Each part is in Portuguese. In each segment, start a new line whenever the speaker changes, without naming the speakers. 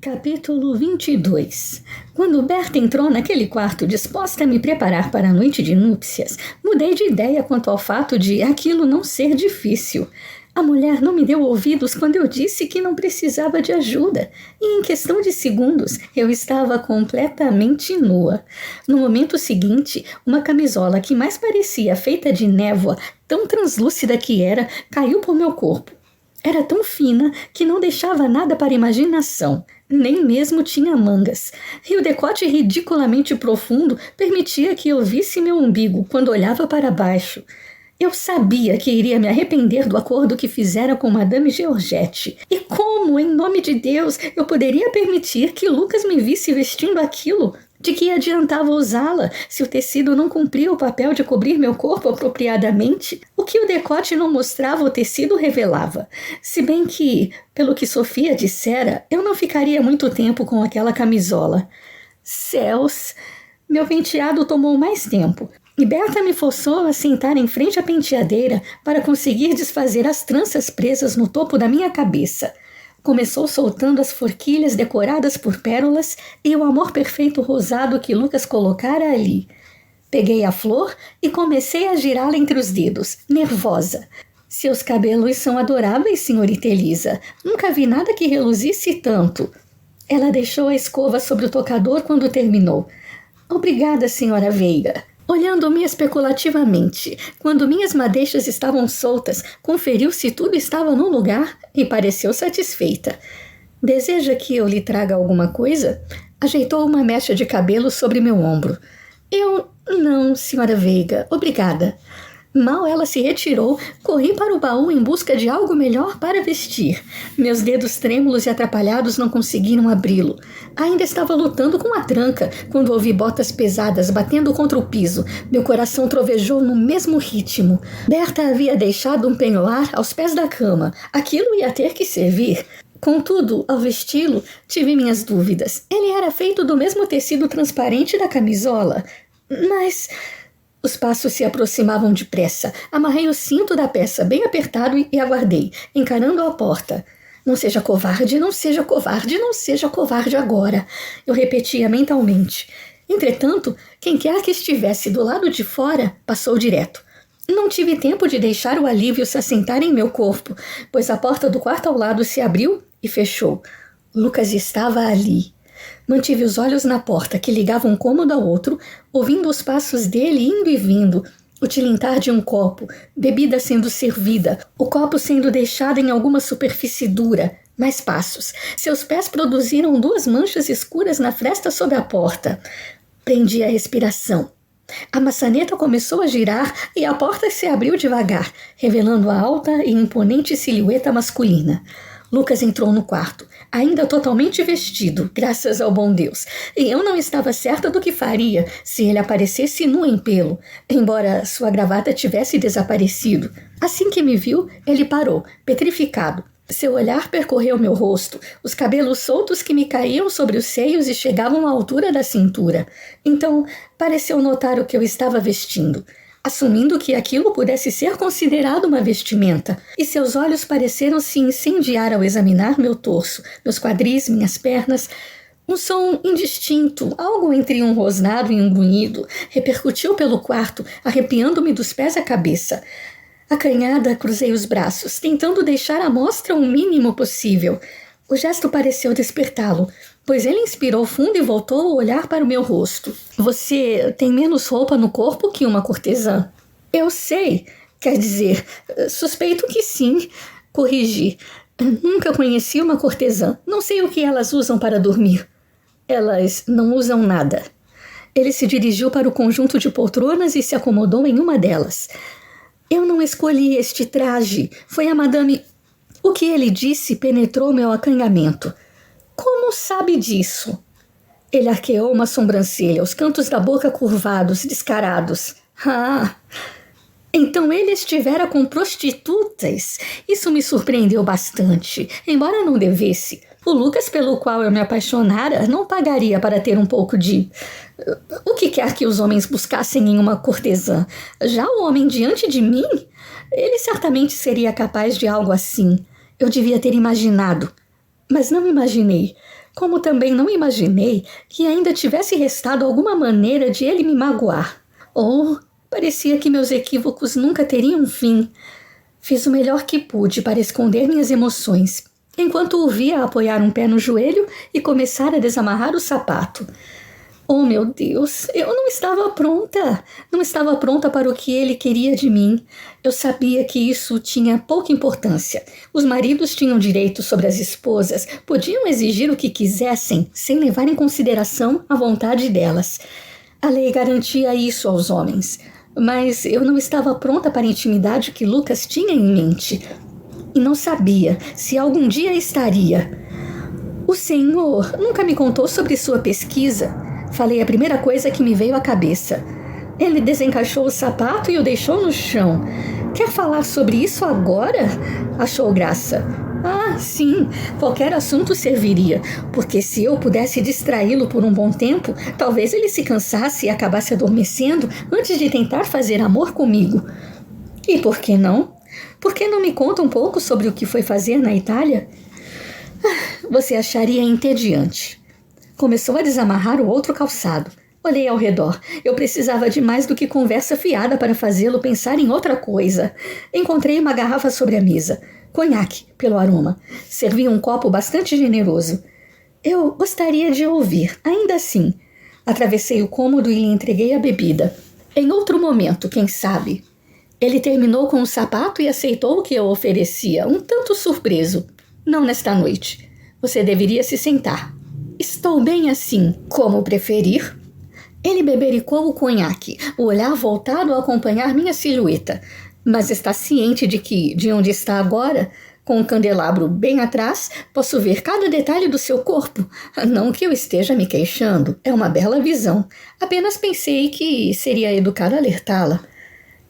Capítulo 22. Quando Berta entrou naquele quarto disposta a me preparar para a noite de núpcias, mudei de ideia quanto ao fato de aquilo não ser difícil. A mulher não me deu ouvidos quando eu disse que não precisava de ajuda, e em questão de segundos eu estava completamente nua. No momento seguinte, uma camisola que mais parecia feita de névoa, tão translúcida que era, caiu por meu corpo. Era tão fina que não deixava nada para a imaginação, nem mesmo tinha mangas, e o decote ridiculamente profundo permitia que eu visse meu umbigo quando olhava para baixo. Eu sabia que iria me arrepender do acordo que fizera com Madame Georgette. E como, em nome de Deus, eu poderia permitir que Lucas me visse vestindo aquilo? De que adiantava usá-la se o tecido não cumpria o papel de cobrir meu corpo apropriadamente? O que o decote não mostrava, o tecido revelava. Se bem que, pelo que Sofia dissera, eu não ficaria muito tempo com aquela camisola. Céus! Meu penteado tomou mais tempo. E Berta me forçou a sentar em frente à penteadeira para conseguir desfazer as tranças presas no topo da minha cabeça. Começou soltando as forquilhas decoradas por pérolas e o amor perfeito rosado que Lucas colocara ali. Peguei a flor e comecei a girá-la entre os dedos, nervosa. Seus cabelos são adoráveis, senhorita Elisa. Nunca vi nada que reluzisse tanto. Ela deixou a escova sobre o tocador quando terminou. Obrigada, senhora Veiga. Olhando-me especulativamente, quando minhas madeixas estavam soltas, conferiu se tudo estava no lugar e pareceu satisfeita. Deseja que eu lhe traga alguma coisa? Ajeitou uma mecha de cabelo sobre meu ombro. Não, senhora Veiga, obrigada. Mal ela se retirou, corri para o baú em busca de algo melhor para vestir. Meus dedos trêmulos e atrapalhados não conseguiram abri-lo. Ainda estava lutando com a tranca quando ouvi botas pesadas batendo contra o piso. Meu coração trovejou no mesmo ritmo. Berta havia deixado um penhoar aos pés da cama. Aquilo ia ter que servir. Contudo, ao vesti-lo, tive minhas dúvidas. Ele era feito do mesmo tecido transparente da camisola. Mas... Os passos se aproximavam depressa. Amarrei o cinto da peça bem apertado e aguardei, encarando a porta. Não seja covarde, não seja covarde, não seja covarde agora. Eu repetia mentalmente. Entretanto, quem quer que estivesse do lado de fora passou direto. Não tive tempo de deixar o alívio se assentar em meu corpo, pois a porta do quarto ao lado se abriu e fechou. Lucas estava ali. Mantive os olhos na porta, que ligava um cômodo ao outro, ouvindo os passos dele indo e vindo, o tilintar de um copo, bebida sendo servida, o copo sendo deixado em alguma superfície dura. Mais passos. Seus pés produziram 2 manchas escuras na fresta sobre a porta. Prendi a respiração. A maçaneta começou a girar e a porta se abriu devagar, revelando a alta e imponente silhueta masculina. Lucas entrou no quarto, ainda totalmente vestido, graças ao bom Deus, e eu não estava certa do que faria se ele aparecesse nu em pelo, embora sua gravata tivesse desaparecido. Assim que me viu, ele parou, petrificado. Seu olhar percorreu meu rosto, os cabelos soltos que me caíam sobre os seios e chegavam à altura da cintura. Então, pareceu notar o que eu estava vestindo, assumindo que aquilo pudesse ser considerado uma vestimenta, e seus olhos pareceram se incendiar ao examinar meu torso, meus quadris, minhas pernas. Um som indistinto, algo entre um rosnado e um grunhido, repercutiu pelo quarto, arrepiando-me dos pés à cabeça. Acanhada, cruzei os braços, tentando deixar à mostra o mínimo possível. O gesto pareceu despertá-lo, pois ele inspirou fundo e voltou a olhar para o meu rosto. Você tem menos roupa no corpo que uma cortesã? Eu sei, quer dizer, suspeito que sim, corrigi. Nunca conheci uma cortesã, não sei o que elas usam para dormir. Elas não usam nada. Ele se dirigiu para o conjunto de poltronas e se acomodou em uma delas. Eu não escolhi este traje, foi a madame... O que ele disse penetrou meu acanhamento. Como sabe disso? Ele arqueou uma sobrancelha, os cantos da boca curvados, descarados. Ah, então ele estivera com prostitutas. Isso me surpreendeu bastante, embora não devesse. O Lucas, pelo qual eu me apaixonara, não pagaria para ter um pouco de... O que quer que os homens buscassem em uma cortesã? Já o homem diante de mim? Ele certamente seria capaz de algo assim. Eu devia ter imaginado. Mas não imaginei, como também não imaginei que ainda tivesse restado alguma maneira de ele me magoar. Ou parecia que meus equívocos nunca teriam fim. Fiz o melhor que pude para esconder minhas emoções, enquanto o via apoiar um pé no joelho e começar a desamarrar o sapato. Oh, meu Deus, eu não estava pronta. Não estava pronta para o que ele queria de mim. Eu sabia que isso tinha pouca importância. Os maridos tinham direito sobre as esposas, podiam exigir o que quisessem, sem levar em consideração a vontade delas. A lei garantia isso aos homens. Mas eu não estava pronta para a intimidade que Lucas tinha em mente. E não sabia se algum dia estaria. O senhor nunca me contou sobre sua pesquisa. Falei a primeira coisa que me veio à cabeça. Ele desencaixou o sapato e o deixou no chão. Quer falar sobre isso agora? Achou graça. Ah, sim, qualquer assunto serviria, porque se eu pudesse distraí-lo por um bom tempo, talvez ele se cansasse e acabasse adormecendo antes de tentar fazer amor comigo. E por que não? Por que não me conta um pouco sobre o que foi fazer na Itália? Você acharia entediante. Começou a desamarrar o outro calçado. Olhei ao redor. Eu precisava de mais do que conversa fiada para fazê-lo pensar em outra coisa. Encontrei uma garrafa sobre a mesa. Conhaque, pelo aroma. Servi um copo bastante generoso. Eu gostaria de ouvir, ainda assim. Atravessei o cômodo e lhe entreguei a bebida. Em outro momento, quem sabe. Ele terminou com o sapato e aceitou o que eu oferecia, um tanto surpreso. Não nesta noite. Você deveria se sentar. Estou bem assim, como preferir. Ele bebericou o conhaque, o olhar voltado a acompanhar minha silhueta. Mas está ciente de que, de onde está agora, com o candelabro bem atrás, posso ver cada detalhe do seu corpo. Não que eu esteja me queixando, é uma bela visão. Apenas pensei que seria educado alertá-la.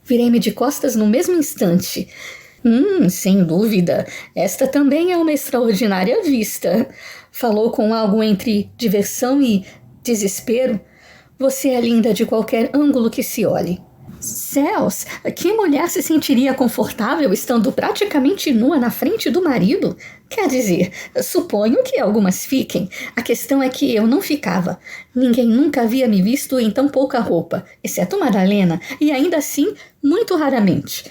Virei-me de costas no mesmo instante. Sem dúvida, esta também é uma extraordinária vista. Falou com algo entre diversão e desespero. Você é linda de qualquer ângulo que se olhe. Céus, que mulher se sentiria confortável estando praticamente nua na frente do marido? Quer dizer, suponho que algumas fiquem. A questão é que eu não ficava. Ninguém nunca havia me visto em tão pouca roupa, exceto Madalena, e ainda assim, muito raramente.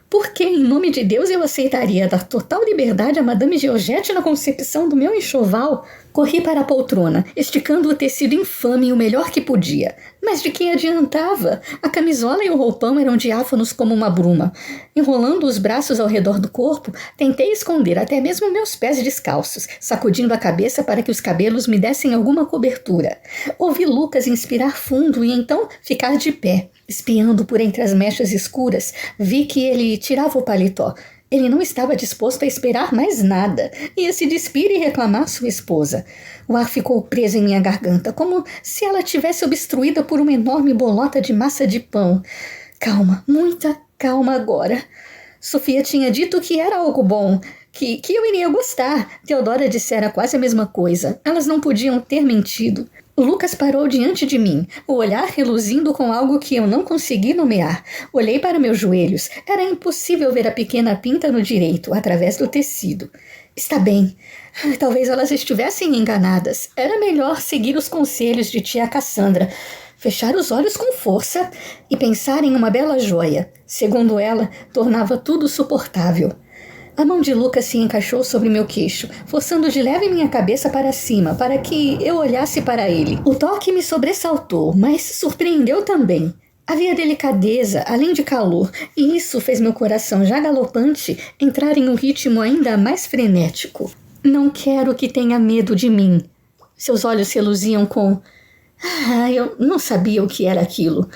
Por que, em nome de Deus, eu aceitaria dar total liberdade a Madame Georgette na concepção do meu enxoval? Corri para a poltrona, esticando o tecido infame o melhor que podia. Mas de que adiantava? A camisola e o roupão eram diáfanos como uma bruma. Enrolando os braços ao redor do corpo, tentei esconder até mesmo meus pés descalços, sacudindo a cabeça para que os cabelos me dessem alguma cobertura. Ouvi Lucas inspirar fundo e então ficar de pé. Espiando por entre as mechas escuras, vi que ele tirava o paletó. Ele não estava disposto a esperar mais nada. Ia se despir e reclamar sua esposa. O ar ficou preso em minha garganta, como se ela tivesse obstruída por uma enorme bolota de massa de pão. Calma, muita calma agora. Sofia tinha dito que era algo bom, que eu iria gostar. Teodora dissera quase a mesma coisa. Elas não podiam ter mentido. Lucas parou diante de mim, o olhar reluzindo com algo que eu não consegui nomear. Olhei para meus joelhos. Era impossível ver a pequena pinta no direito, através do tecido. Está bem. Talvez elas estivessem enganadas. Era melhor seguir os conselhos de tia Cassandra. Fechar os olhos com força e pensar em uma bela joia. Segundo ela, tornava tudo suportável. A mão de Lucas se encaixou sobre meu queixo, forçando de leve minha cabeça para cima, para que eu olhasse para ele. O toque me sobressaltou, mas surpreendeu também. Havia delicadeza, além de calor, e isso fez meu coração já galopante entrar em um ritmo ainda mais frenético. Não quero que tenha medo de mim. Seus olhos reluziam com... eu não sabia o que era aquilo.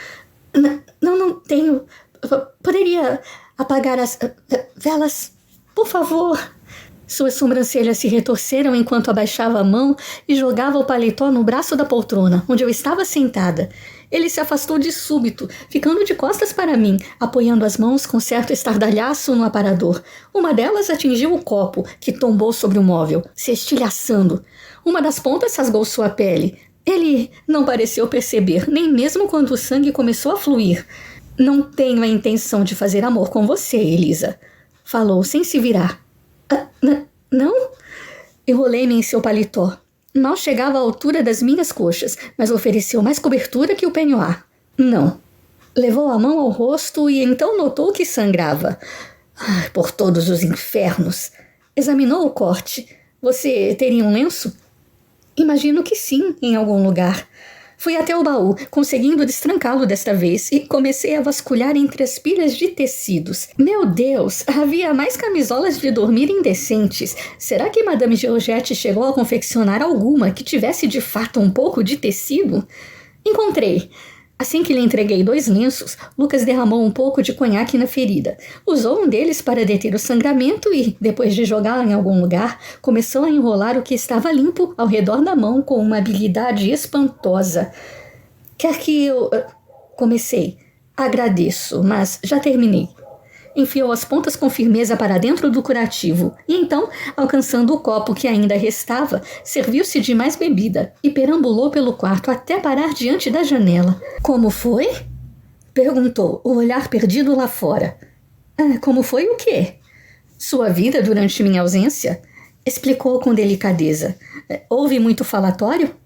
Não tenho... Poderia apagar as velas... Por favor. Suas sobrancelhas se retorceram enquanto abaixava a mão e jogava o paletó no braço da poltrona, onde eu estava sentada. Ele se afastou de súbito, ficando de costas para mim, apoiando as mãos com certo estardalhaço no aparador. Uma delas atingiu o copo, que tombou sobre o móvel, se estilhaçando. Uma das pontas rasgou sua pele. Ele não pareceu perceber, nem mesmo quando o sangue começou a fluir. Não tenho a intenção de fazer amor com você, Elisa. Falou sem se virar. Não? Enrolei-me em seu paletó. Mal chegava à altura das minhas coxas, mas ofereceu mais cobertura que o penhoar. Não. Levou a mão ao rosto e então notou que sangrava. Ai, por todos os infernos! Examinou o corte. Você teria um lenço? Imagino que sim, em algum lugar. Fui até o baú, conseguindo destrancá-lo desta vez, e comecei a vasculhar entre as pilhas de tecidos. Meu Deus, havia mais camisolas de dormir indecentes. Será que Madame Georgette chegou a confeccionar alguma que tivesse de fato um pouco de tecido? Encontrei. Assim que lhe entreguei 2 lenços, Lucas derramou um pouco de conhaque na ferida. Usou um deles para deter o sangramento e, depois de jogá-lo em algum lugar, começou a enrolar o que estava limpo ao redor da mão com uma habilidade espantosa. Quer que eu... Comecei. Agradeço, mas já terminei. Enfiou as pontas com firmeza para dentro do curativo e então, alcançando o copo que ainda restava, serviu-se de mais bebida e perambulou pelo quarto até parar diante da janela. Como foi? Perguntou, o olhar perdido lá fora. Como foi o quê? Sua vida durante minha ausência? Explicou com delicadeza. Houve muito falatório?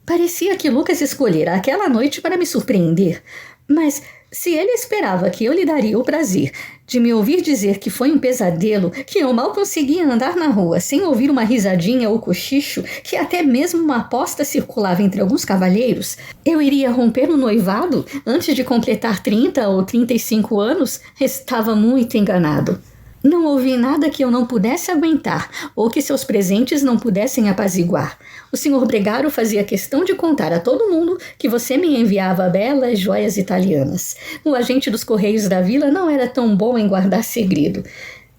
Parecia que Lucas escolhera aquela noite para me surpreender, mas se ele esperava que eu lhe daria o prazer de me ouvir dizer que foi um pesadelo, que eu mal conseguia andar na rua sem ouvir uma risadinha ou cochicho, que até mesmo uma aposta circulava entre alguns cavalheiros, eu iria romper o noivado antes de completar 30 ou 35 anos, estava muito enganado. Não ouvi nada que eu não pudesse aguentar ou que seus presentes não pudessem apaziguar. O Sr. Bregaro fazia questão de contar a todo mundo que você me enviava belas joias italianas. O agente dos Correios da Vila não era tão bom em guardar segredo.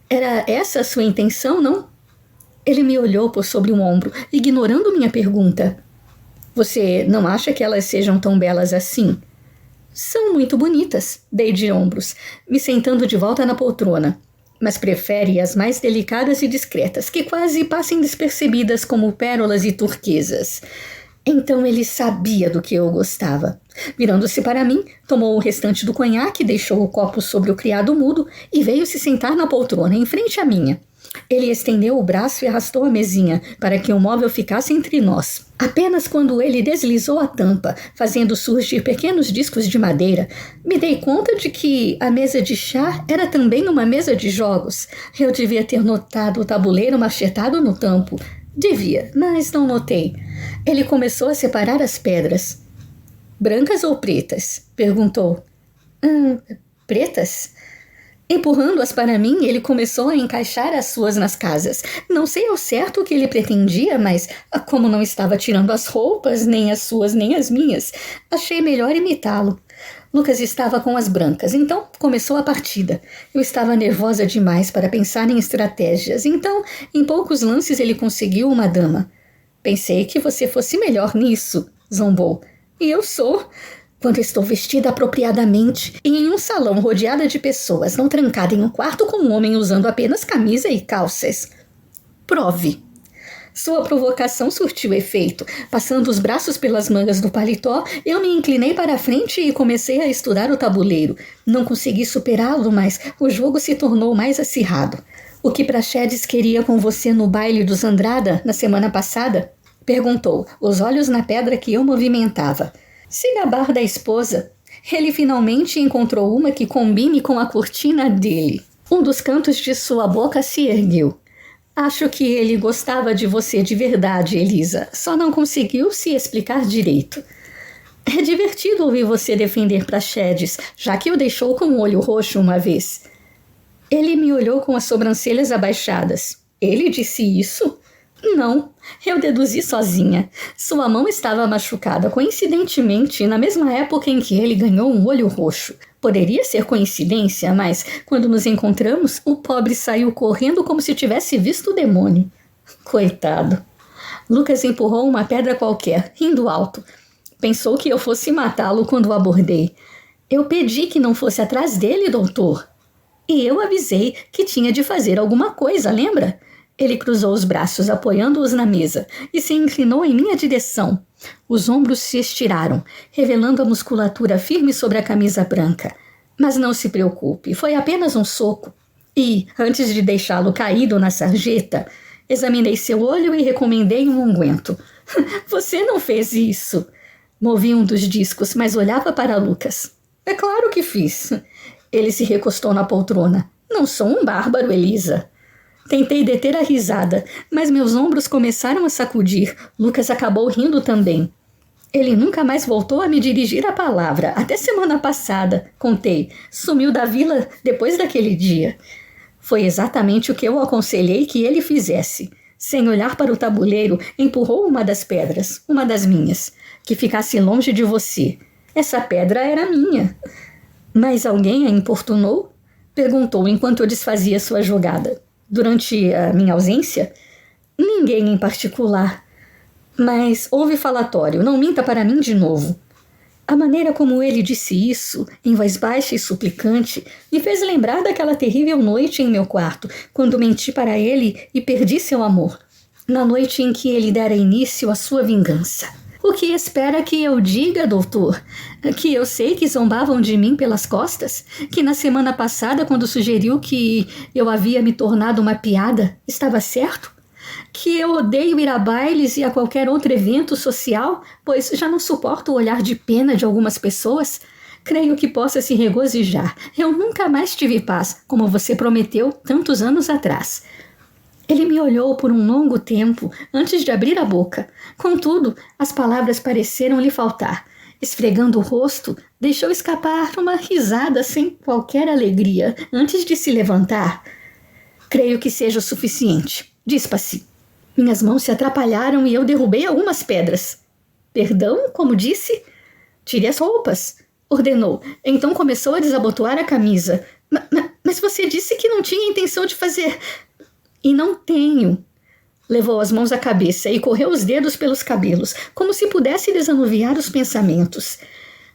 Era essa a sua intenção, não? Ele me olhou por sobre o ombro, ignorando minha pergunta. Você não acha que elas sejam tão belas assim? São muito bonitas, dei de ombros, me sentando de volta na poltrona. Mas prefere as mais delicadas e discretas, que quase passem despercebidas como pérolas e turquesas. Então ele sabia do que eu gostava. Virando-se para mim, tomou o restante do conhaque, deixou o copo sobre o criado mudo e veio se sentar na poltrona, em frente à minha. Ele estendeu o braço e arrastou a mesinha para que o móvel ficasse entre nós. Apenas quando ele deslizou a tampa, fazendo surgir pequenos discos de madeira, me dei conta de que a mesa de chá era também uma mesa de jogos. Eu devia ter notado o tabuleiro machetado no tampo. Devia, mas não notei. Ele começou a separar as pedras. Brancas ou pretas? Perguntou. Pretas? Empurrando-as para mim, ele começou a encaixar as suas nas casas. Não sei ao certo o que ele pretendia, mas, como não estava tirando as roupas, nem as suas nem as minhas, achei melhor imitá-lo. Lucas estava com as brancas, então começou a partida. Eu estava nervosa demais para pensar em estratégias, então, em poucos lances ele conseguiu uma dama. Pensei que você fosse melhor nisso, zombou. E eu sou... Quando estou vestida apropriadamente e em um salão rodeada de pessoas, não trancada em um quarto com um homem usando apenas camisa e calças. Prove. Sua provocação surtiu efeito. Passando os braços pelas mangas do paletó, eu me inclinei para a frente e comecei a estudar o tabuleiro. Não consegui superá-lo, mas o jogo se tornou mais acirrado. O que Praxedes queria com você no baile dos Andrada, na semana passada? Perguntou, os olhos na pedra que eu movimentava. Se gabar da esposa, ele finalmente encontrou uma que combine com a cortina dele. Um dos cantos de sua boca se ergueu. Acho que ele gostava de você de verdade, Elisa. Só não conseguiu se explicar direito. É divertido ouvir você defender Praxedes, já que o deixou com o olho roxo uma vez. Ele me olhou com as sobrancelhas abaixadas. Ele disse isso? Não, eu deduzi sozinha. Sua mão estava machucada, coincidentemente, na mesma época em que ele ganhou um olho roxo. Poderia ser coincidência, mas, quando nos encontramos, o pobre saiu correndo como se tivesse visto o demônio. Coitado. Lucas empurrou uma pedra qualquer, rindo alto. Pensou que eu fosse matá-lo quando o abordei. Eu pedi que não fosse atrás dele, doutor. E eu avisei que tinha de fazer alguma coisa, lembra? Ele cruzou os braços, apoiando-os na mesa, e se inclinou em minha direção. Os ombros se estiraram, revelando a musculatura firme sobre a camisa branca. Mas não se preocupe, foi apenas um soco. E, antes de deixá-lo caído na sarjeta, Examinei seu olho e recomendei um unguento. Você não fez isso. Movi um dos discos, mas olhava para Lucas. É claro que fiz. Ele se recostou na poltrona. Não sou um bárbaro, Elisa. Tentei deter a risada, mas meus ombros começaram a sacudir. Lucas acabou rindo também. Ele nunca mais voltou a me dirigir a palavra. Até semana passada, contei. Sumiu da vila depois daquele dia. Foi exatamente o que eu aconselhei que ele fizesse. Sem olhar para o tabuleiro, empurrou uma das pedras, uma das minhas, que ficasse longe de você. Essa pedra era minha. Mas alguém a importunou? Perguntou enquanto eu desfazia sua jogada. Durante a minha ausência? Ninguém em particular. Mas houve falatório, não minta para mim de novo. A maneira como ele disse isso, em voz baixa e suplicante, me fez lembrar daquela terrível noite em meu quarto, quando menti para ele e perdi seu amor. Na noite em que ele dera início à sua vingança. O que espera que eu diga, doutor? Que eu sei que zombavam de mim pelas costas? Que na semana passada, quando sugeriu que eu havia me tornado uma piada, estava certo? Que eu odeio ir a bailes e a qualquer outro evento social, pois já não suporto o olhar de pena de algumas pessoas? Creio que possa se regozijar. Eu nunca mais tive paz, como você prometeu tantos anos atrás. Ele me olhou por um longo tempo, antes de abrir a boca. Contudo, as palavras pareceram lhe faltar. Esfregando o rosto, deixou escapar uma risada sem qualquer alegria, antes de se levantar. Creio que seja o suficiente. Dispa-se. Minhas mãos se atrapalharam e eu derrubei algumas pedras. Perdão, como disse? Tire as roupas, ordenou. Então começou a desabotoar a camisa. Mas você disse que não tinha intenção de fazer... E não tenho. Levou as mãos à cabeça e correu os dedos pelos cabelos, como se pudesse desanuviar os pensamentos.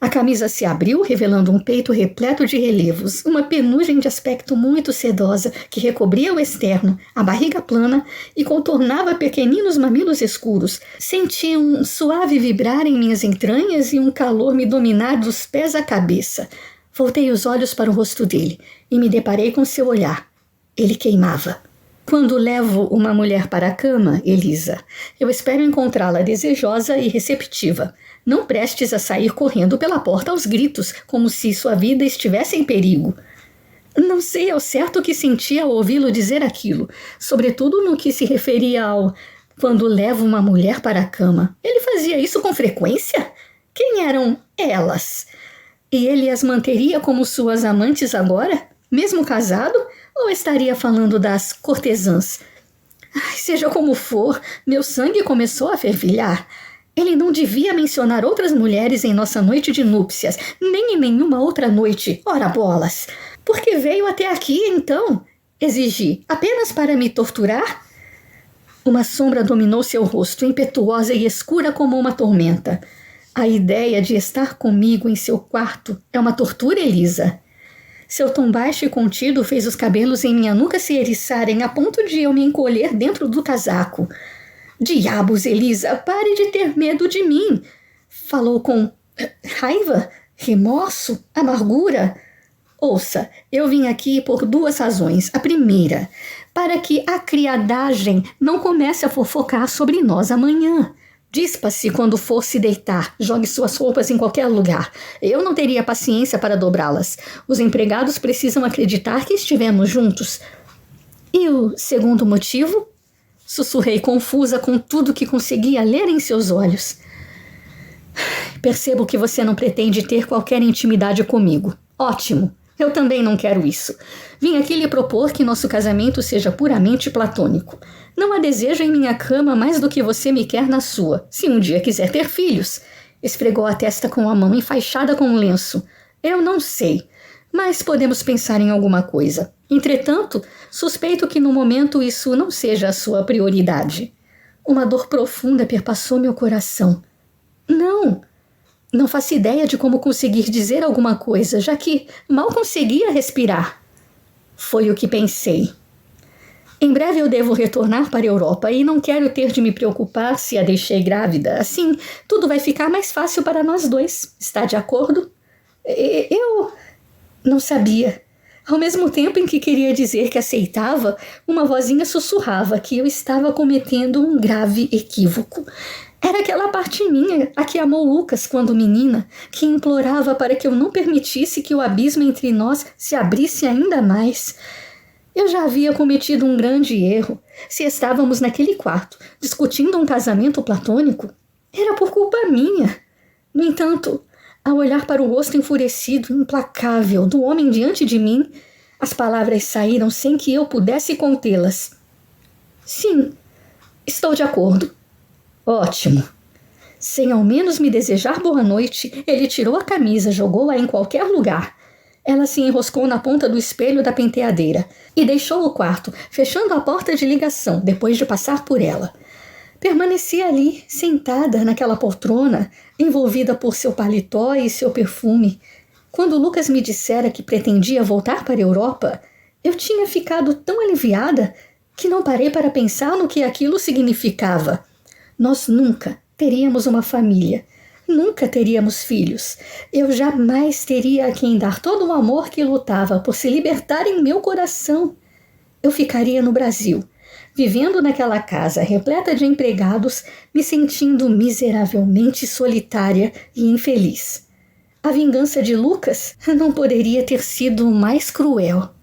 A camisa se abriu, revelando um peito repleto de relevos, uma penugem de aspecto muito sedosa que recobria o externo, a barriga plana e contornava pequeninos mamilos escuros. Senti um suave vibrar em minhas entranhas e um calor me dominar dos pés à cabeça. Voltei os olhos para o rosto dele e me deparei com seu olhar. Ele queimava. Quando levo uma mulher para a cama, Elisa, eu espero encontrá-la desejosa e receptiva, não prestes a sair correndo pela porta aos gritos, como se sua vida estivesse em perigo. Não sei ao certo o que senti ao ouvi-lo dizer aquilo, sobretudo no que se referia ao quando levo uma mulher para a cama. Ele fazia isso com frequência? Quem eram elas? E ele as manteria como suas amantes agora, mesmo casado? Ou estaria falando das cortesãs? Seja como for, meu sangue começou a fervilhar. Ele não devia mencionar outras mulheres em nossa noite de núpcias, nem em nenhuma outra noite, ora bolas. Por que veio até aqui, então? Exigi, apenas para me torturar? Uma sombra dominou seu rosto, impetuosa e escura como uma tormenta. A ideia de estar comigo em seu quarto é uma tortura, Elisa. Seu tom baixo e contido fez os cabelos em minha nuca se eriçarem a ponto de eu me encolher dentro do casaco. Diabos, Elisa, pare de ter medo de mim. Falou com raiva, remorso, amargura. Ouça, eu vim aqui por duas razões. A primeira, para que a criadagem não comece a fofocar sobre nós amanhã. Dispa-se quando for se deitar, jogue suas roupas em qualquer lugar. Eu não teria paciência para dobrá-las. Os empregados precisam acreditar que estivemos juntos. E o segundo motivo? Sussurrei confusa com tudo que conseguia ler em seus olhos. Percebo que você não pretende ter qualquer intimidade comigo. Ótimo. Eu também não quero isso. Vim aqui lhe propor que nosso casamento seja puramente platônico. Não há desejo em minha cama mais do que você me quer na sua, se um dia quiser ter filhos. Esfregou a testa com a mão enfaixada com um lenço. Eu não sei, mas podemos pensar em alguma coisa. Entretanto, suspeito que no momento isso não seja a sua prioridade. Uma dor profunda perpassou meu coração. Não faço ideia de como conseguir dizer alguma coisa, já que mal conseguia respirar. Foi o que pensei. Em breve eu devo retornar para a Europa e não quero ter de me preocupar se a deixei grávida. Assim, tudo vai ficar mais fácil para nós dois. Está de acordo? Eu não sabia. Ao mesmo tempo em que queria dizer que aceitava, uma vozinha sussurrava que eu estava cometendo um grave equívoco. Era aquela parte minha, a que amou Lucas quando menina, que implorava para que eu não permitisse que o abismo entre nós se abrisse ainda mais. Eu já havia cometido um grande erro. Se estávamos naquele quarto, discutindo um casamento platônico, era por culpa minha. No entanto, ao olhar para o rosto enfurecido, implacável do homem diante de mim, as palavras saíram sem que eu pudesse contê-las. Sim, estou de acordo. Ótimo. Sem ao menos me desejar boa noite, ele tirou a camisa, jogou-a em qualquer lugar. Ela se enroscou na ponta do espelho da penteadeira e deixou o quarto, fechando a porta de ligação depois de passar por ela. Permaneci ali, sentada naquela poltrona, envolvida por seu paletó e seu perfume. Quando Lucas me dissera que pretendia voltar para a Europa, eu tinha ficado tão aliviada que não parei para pensar no que aquilo significava. Nós nunca teríamos uma família. Nunca teríamos filhos. Eu jamais teria a quem dar todo o amor que lutava por se libertar em meu coração. Eu ficaria no Brasil, vivendo naquela casa repleta de empregados, me sentindo miseravelmente solitária e infeliz. A vingança de Lucas não poderia ter sido mais cruel.